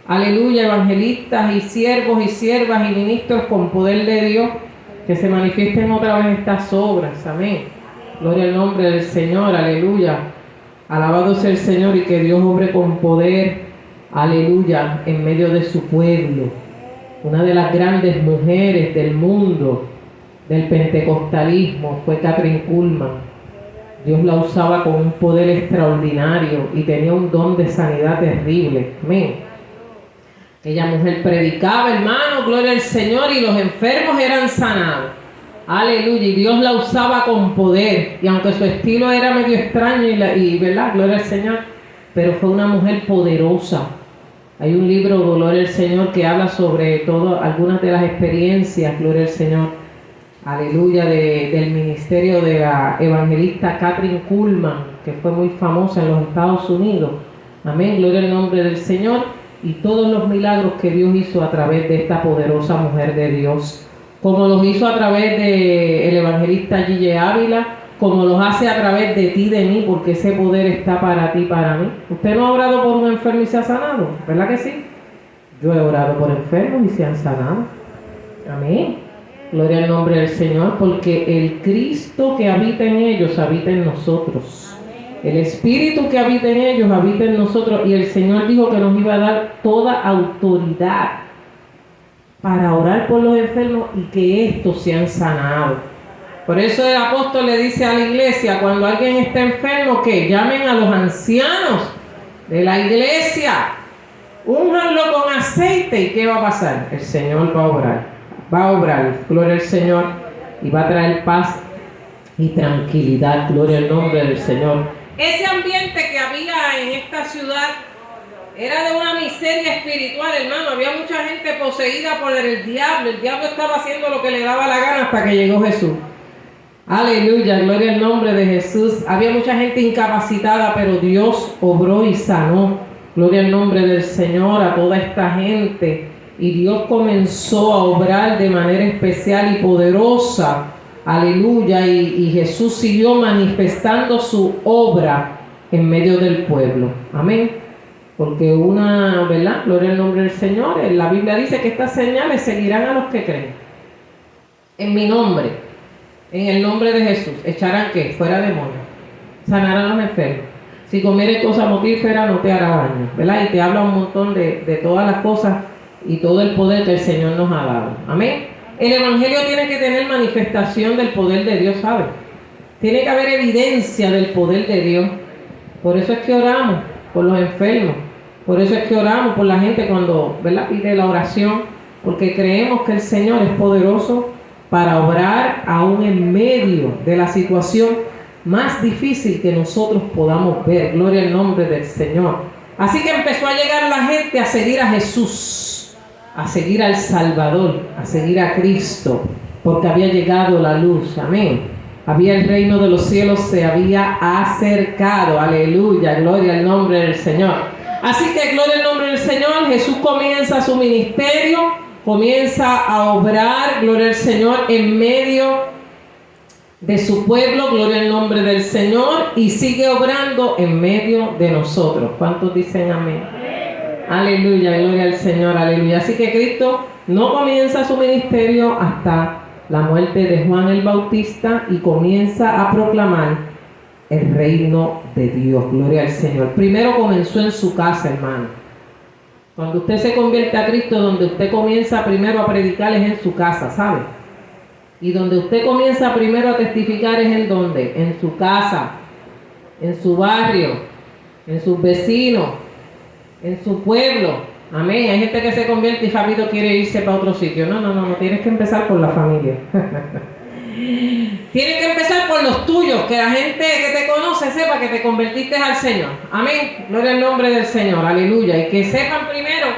aleluya, evangelistas y siervos y siervas y ministros con poder de Dios, que se manifiesten otra vez estas obras. Amén. Gloria al nombre del Señor, aleluya. Alabado sea el Señor, y que Dios obre con poder, aleluya, en medio de su pueblo. Una de las grandes mujeres del mundo, del pentecostalismo, fue Kathryn Kuhlman. Dios la usaba con un poder extraordinario y tenía un don de sanidad terrible. Amén. Aquella mujer predicaba, hermano, gloria al Señor, y los enfermos eran sanados. Aleluya. Y Dios la usaba con poder. Y aunque su estilo era medio extraño y ¿verdad? Gloria al Señor. Pero fue una mujer poderosa. Hay un libro, Gloria al Señor, que habla sobre todo, algunas de las experiencias, Gloria al Señor, aleluya, del ministerio de la evangelista Kathryn Kuhlman, que fue muy famosa en los Estados Unidos. Amén, gloria al nombre del Señor, y todos los milagros que Dios hizo a través de esta poderosa mujer de Dios, como los hizo a través del evangelista Gille Ávila, como los hace a través de ti, de mí, porque ese poder está para ti, para mí. ¿Usted no ha orado por un enfermo y se ha sanado? ¿Verdad que sí? Yo he orado por enfermos y se han sanado. Amén. Gloria al nombre del Señor, porque el Cristo que habita en ellos habita en nosotros. El Espíritu que habita en ellos habita en nosotros, y el Señor dijo que nos iba a dar toda autoridad para orar por los enfermos y que estos sean sanados. Por eso el apóstol le dice a la iglesia, cuando alguien está enfermo, que llamen a los ancianos de la iglesia, únjanlo con aceite. ¿Y qué va a pasar? El Señor va a obrar. Va a obrar, gloria al Señor, y va a traer paz y tranquilidad, gloria al nombre del Señor. Ese ambiente que había en esta ciudad era de una miseria espiritual, hermano. Había mucha gente poseída por el diablo estaba haciendo lo que le daba la gana hasta que llegó Jesús. Aleluya, gloria al nombre de Jesús. Había mucha gente incapacitada, pero Dios obró y sanó, gloria al nombre del Señor, a toda esta gente. Y Dios comenzó a obrar de manera especial y poderosa. Aleluya. Y Jesús siguió manifestando su obra en medio del pueblo. Amén. Porque ¿verdad? Gloria al nombre del Señor. La Biblia dice que estas señales seguirán a los que creen. En mi nombre, en el nombre de Jesús, echarán ¿qué? Fuera demonios. Sanarán a los enfermos. Si comieres cosas mortíferas no te hará daño. ¿Verdad? Y te habla un montón de todas las cosas y todo el poder que el Señor nos ha dado. Amén. El Evangelio tiene que tener manifestación del poder de Dios, ¿sabe? Tiene que haber evidencia del poder de Dios. Por eso es que oramos por los enfermos. Por eso es que oramos por la gente cuando, ¿verdad?, pide la oración. Porque creemos que el Señor es poderoso para obrar aún en medio de la situación más difícil que nosotros podamos ver. Gloria al nombre del Señor. Así que empezó a llegar la gente a seguir a Jesús, a seguir al Salvador, a seguir a Cristo, porque había llegado la luz. Amén. Había el reino de los cielos, se había acercado. Aleluya, gloria al nombre del Señor. Así que gloria al nombre del Señor. Jesús comienza su ministerio, comienza a obrar, gloria al Señor, en medio de su pueblo, gloria al nombre del Señor, y sigue obrando en medio de nosotros. ¿Cuántos dicen amén? Aleluya, gloria al Señor, aleluya. Así que Cristo no comienza su ministerio hasta la muerte de Juan el Bautista y comienza a proclamar el reino de Dios, gloria al Señor. Primero comenzó en su casa, hermano. Cuando usted se convierte a Cristo, donde usted comienza primero a predicar es en su casa, ¿sabe? Y donde usted comienza primero a testificar es en ¿dónde? En su casa, en su barrio, en sus vecinos, en su pueblo. Amén. Hay gente que se convierte y rápido quiere irse para otro sitio. No. Tienes que empezar por la familia. Tienes que empezar por los tuyos. Que la gente que te conoce sepa que te convertiste al Señor. Amén. Gloria al nombre del Señor. Aleluya. Y que sepan primero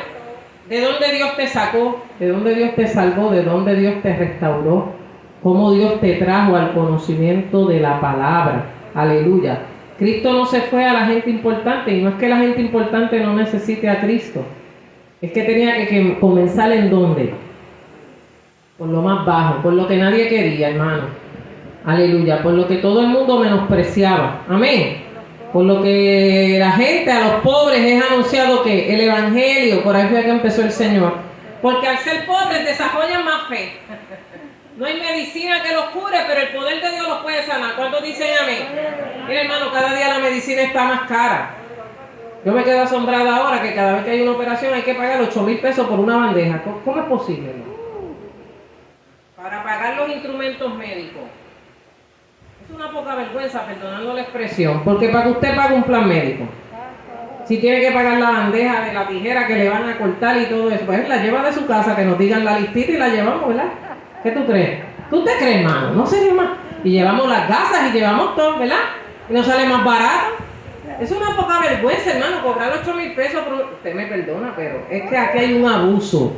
de dónde Dios te sacó, de dónde Dios te salvó, de dónde Dios te restauró, cómo Dios te trajo al conocimiento de la palabra. Aleluya. Cristo no se fue a la gente importante, y no es que la gente importante no necesite a Cristo, es que tenía que comenzar en ¿dónde? Por lo más bajo, por lo que nadie quería, hermano. Aleluya, por lo que todo el mundo menospreciaba. Amén. Por lo que la gente, a los pobres es anunciado que el Evangelio, por ahí fue que empezó el Señor. Porque al ser pobres desarrollan más fe. No hay medicina que los cure, pero el poder de Dios los puede sanar. ¿Cuántos dicen amén? Mira, hermano, cada día la medicina está más cara. Yo me quedo asombrada ahora que cada vez que hay una operación hay que pagar 8,000 pesos por una bandeja. ¿Cómo es posible, hermano? Para pagar los instrumentos médicos. Es una poca vergüenza, perdonando la expresión, porque para que usted pague un plan médico, si tiene que pagar la bandeja de la tijera que le van a cortar y todo eso, pues la lleva de su casa, que nos digan la listita y la llevamos, ¿verdad? ¿Qué tú crees? ¿Tú te crees, hermano? No sería más. Y llevamos las gasas y llevamos todo, ¿verdad? Y nos sale más barato. Es una poca vergüenza, hermano, cobrar 8,000 pesos por... Usted me perdona, pero es que aquí hay un abuso.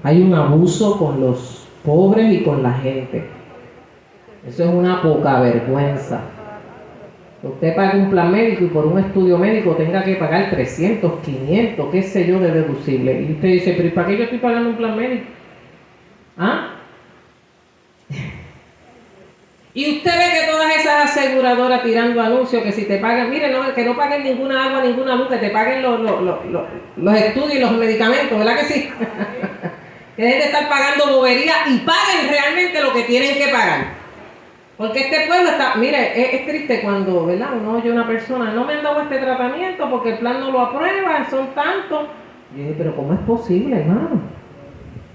Hay un abuso con los pobres y con la gente. Eso es una poca vergüenza. Usted paga un plan médico y por un estudio médico tenga que pagar 300, 500, qué sé yo, de deducible. Y usted dice, pero ¿y para qué yo estoy pagando un plan médico? ¿Ah? Y usted ve que todas esas aseguradoras tirando anuncios que si te pagan, mire, no, que no paguen ninguna agua, ninguna luz, que te paguen los estudios y los medicamentos, ¿verdad que sí? Que dejen de estar pagando bobería y paguen realmente lo que tienen que pagar. Porque este pueblo está, mire, es triste cuando, ¿verdad? Uno oye a una persona, no me han dado este tratamiento porque el plan no lo aprueba, son tantos. Y yo dije, pero ¿cómo es posible, hermano?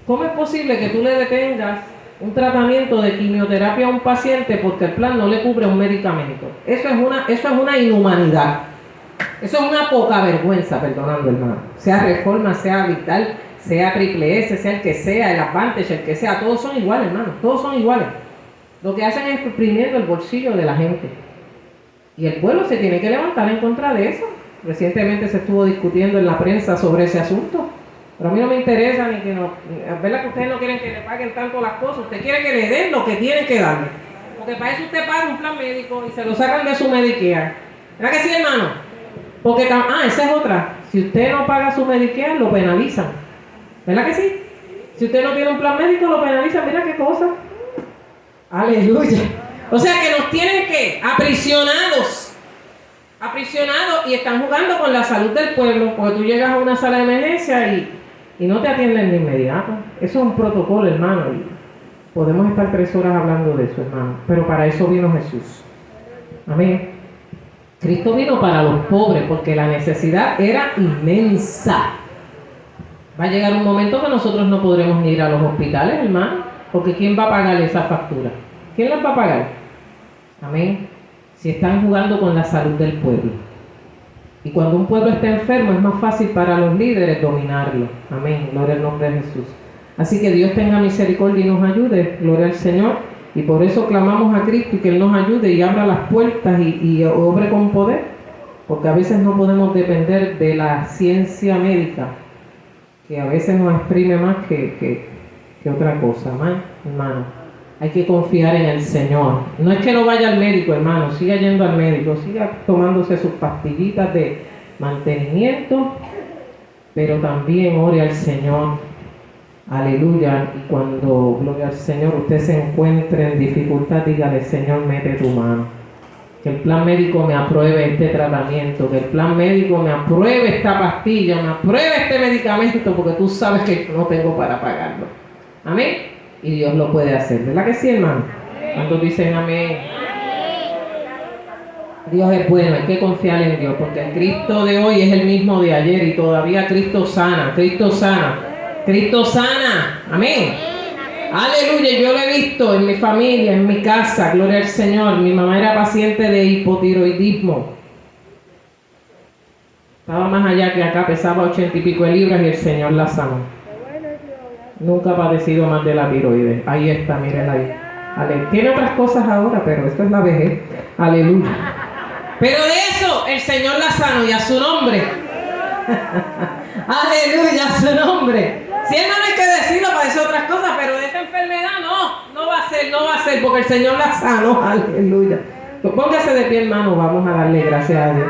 ¿Cómo es posible que tú le detengas un tratamiento de quimioterapia a un paciente porque el plan no le cubre un medicamento? Eso es una inhumanidad. Eso es una poca vergüenza, perdonando, hermano. Sea Reforma, sea Vital, sea Triple S, sea el que sea, el Advantage, el que sea, todos son iguales, hermano, todos son iguales. Lo que hacen es exprimiendo el bolsillo de la gente. Y el pueblo se tiene que levantar en contra de eso. Recientemente se estuvo discutiendo en la prensa sobre ese asunto. Pero a mí no me interesa ni que no... ¿Verdad que ustedes no quieren que le paguen tanto las cosas? Usted quiere que le den lo que tienen que darle. Porque para eso usted paga un plan médico y se lo sacan de su Medicare. ¿Verdad que sí, hermano? Porque, esa es otra. Si usted no paga su Medicare, lo penalizan. ¿Verdad que sí? Si usted no tiene un plan médico, lo penalizan. Mira qué cosa. Aleluya. O sea que nos tienen que aprisionados y están jugando con la salud del pueblo, porque tú llegas a una sala de emergencia y no te atienden de inmediato. Eso es un protocolo, hermano, y podemos estar 3 horas hablando de eso, hermano, pero para eso vino Jesús. Amén. Cristo vino para los pobres porque la necesidad era inmensa. Va a llegar un momento que nosotros no podremos ni ir a los hospitales, hermano, porque ¿quién va a pagar esa factura? ¿Quién las va a pagar? Amén. Si están jugando con la salud del pueblo. Y cuando un pueblo está enfermo es más fácil para los líderes dominarlo. Amén. Gloria al nombre de Jesús. Así que Dios tenga misericordia y nos ayude. Gloria al Señor. Y por eso clamamos a Cristo y que Él nos ayude y abra las puertas y obre con poder. Porque a veces no podemos depender de la ciencia médica, que a veces nos exprime más que otra cosa, hermano. Hay que confiar en el Señor. No es que no vaya al médico, hermano, siga yendo al médico, siga tomándose sus pastillitas de mantenimiento, pero también ore al Señor. Aleluya. Y cuando, gloria al Señor, usted se encuentre en dificultad, dígale, Señor, mete tu mano. Que el plan médico me apruebe este tratamiento, que el plan médico me apruebe esta pastilla, me apruebe este medicamento, porque tú sabes que no tengo para pagarlo. Amén. Y Dios lo puede hacer. ¿Verdad que sí, hermano? ¿Cuántos dicen amén? Dios es bueno, hay que confiar en Dios, porque el Cristo de hoy es el mismo de ayer y todavía Cristo sana, Cristo sana, Cristo sana. Amén. Aleluya, yo lo he visto en mi familia, en mi casa, gloria al Señor. Mi mamá era paciente de hipotiroidismo. Estaba más allá que acá, pesaba 80 y pico de libras y el Señor la sanó. Nunca ha padecido más de la tiroides. Ahí está, miren ahí. Tiene otras cosas ahora, pero esto es la vejez. Aleluya. Pero de eso el Señor la sanó y a su nombre. Aleluya, a su nombre. Si hermano hay que decirlo para decir otras cosas, pero de esa enfermedad no va a ser, porque el Señor la sanó. Aleluya. Pues póngase de pie, hermano, vamos a darle gracias a Dios.